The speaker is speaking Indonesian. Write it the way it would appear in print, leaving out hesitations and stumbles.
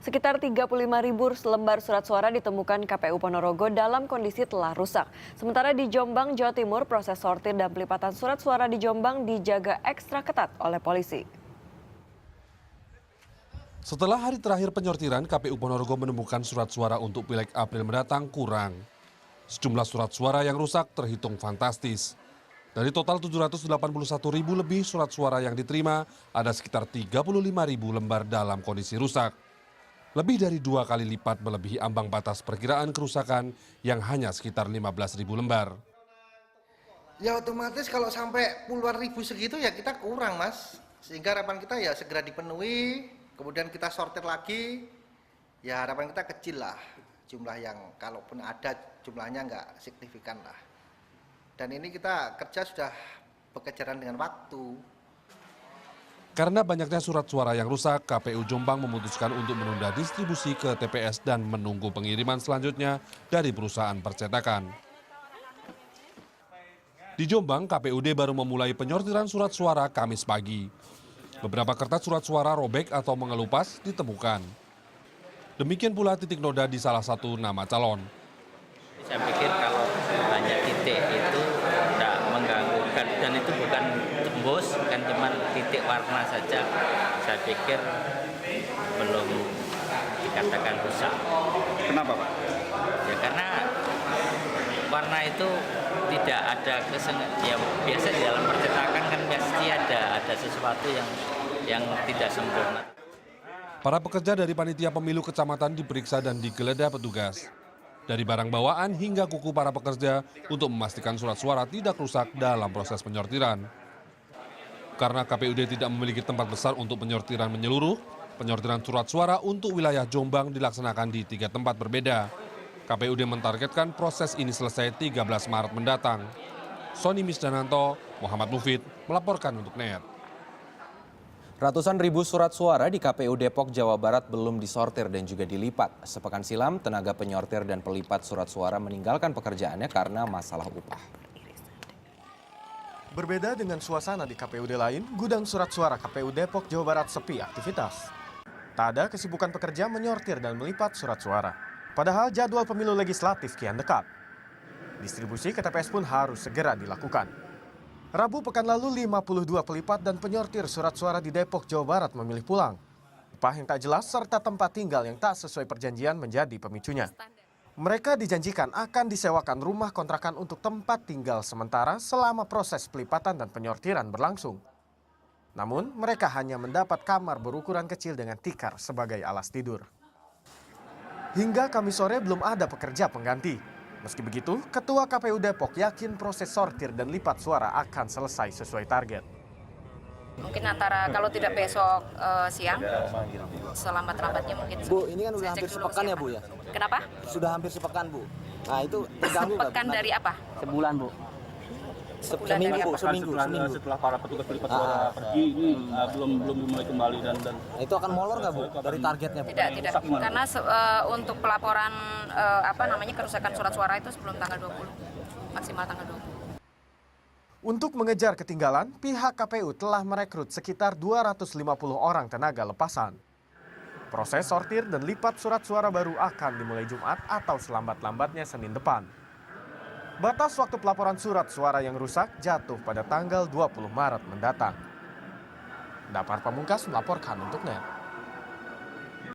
Sekitar 35.000 lembar surat suara ditemukan KPU Ponorogo dalam kondisi telah rusak. Sementara di Jombang, Jawa Timur, proses sortir dan pelipatan surat suara di Jombang dijaga ekstra ketat oleh polisi. Setelah hari terakhir penyortiran, KPU Ponorogo menemukan surat suara untuk Pileg April mendatang kurang. Sejumlah surat suara yang rusak terhitung fantastis. Dari total 781.000 lebih surat suara yang diterima, ada sekitar 35.000 lembar dalam kondisi rusak. Lebih dari 2 kali lipat melebihi ambang batas perkiraan kerusakan yang hanya sekitar 15.000 lembar. Ya otomatis kalau sampai puluhan ribu segitu ya kita kurang, Mas. Sehingga harapan kita ya segera dipenuhi, kemudian kita sortir lagi. Ya harapan kita kecil lah, jumlah yang kalaupun ada jumlahnya nggak signifikan lah. Dan ini kita kerja sudah bekejaran dengan waktu. Karena banyaknya surat suara yang rusak, KPU Jombang memutuskan untuk menunda distribusi ke TPS dan menunggu pengiriman selanjutnya dari perusahaan percetakan. Di Jombang, KPUD baru memulai penyortiran surat suara Kamis pagi. Beberapa kertas surat suara robek atau mengelupas ditemukan. Demikian pula titik noda di salah satu nama calon. Saya pikir kalau banyak titik itu tidak mengganggu dan itu bukan tembus, kan cuma titik warna saja. Saya pikir belum dikatakan rusak. Kenapa, Pak? Ya karena warna itu tidak ada ya biasa di dalam percetakan kan pasti ada sesuatu yang tidak sempurna. Para pekerja dari panitia pemilu kecamatan diperiksa dan digeledah petugas. Dari barang bawaan hingga kuku para pekerja untuk memastikan surat suara tidak rusak dalam proses penyortiran. Karena KPUD tidak memiliki tempat besar untuk penyortiran menyeluruh, penyortiran surat suara untuk wilayah Jombang dilaksanakan di 3 tempat berbeda. KPUD mentargetkan proses ini selesai 13 Maret mendatang. Sony Misdananto, Muhammad Mufid melaporkan untuk NET. Ratusan ribu surat suara di KPU Depok, Jawa Barat belum disortir dan juga dilipat. Sepekan silam, tenaga penyortir dan pelipat surat suara meninggalkan pekerjaannya karena masalah upah. Berbeda dengan suasana di KPUD lain, gudang surat suara KPU Depok, Jawa Barat sepi aktivitas. Tak ada kesibukan pekerja menyortir dan melipat surat suara. Padahal jadwal pemilu legislatif kian dekat. Distribusi ke TPS pun harus segera dilakukan. Rabu pekan lalu 52 pelipat dan penyortir surat suara di Depok, Jawa Barat memilih pulang. Upah yang tak jelas serta tempat tinggal yang tak sesuai perjanjian menjadi pemicunya. Mereka dijanjikan akan disewakan rumah kontrakan untuk tempat tinggal sementara selama proses pelipatan dan penyortiran berlangsung. Namun mereka hanya mendapat kamar berukuran kecil dengan tikar sebagai alas tidur. Hingga Kamis sore belum ada pekerja pengganti. Meski begitu, Ketua KPU Depok yakin proses sortir dan lipat suara akan selesai sesuai target. Mungkin antara kalau tidak besok siang, selambat-lambatnya mungkin. Bu, ini kan udah hampir sepekan ya Bu ya? Kenapa? Sudah hampir sepekan Bu. Nah itu terganggu nggak? Sepekan dari apa? Sebulan Bu. Seminggu Bu, seminggu. Setelah para petugas pelipat suara pergi, ini belum dimulai kembali dan Itu akan molor nggak Bu dari targetnya Bu? Tidak. Karena untuk pelaporan kerusakan surat suara itu sebelum tanggal 20, maksimal tanggal 20. Untuk mengejar ketinggalan, pihak KPU telah merekrut sekitar 250 orang tenaga lepasan. Proses sortir dan lipat surat suara baru akan dimulai Jumat atau selambat-lambatnya Senin depan. Batas waktu pelaporan surat suara yang rusak jatuh pada tanggal 20 Maret mendatang. Dapar Pamungkas melaporkan untuk NET.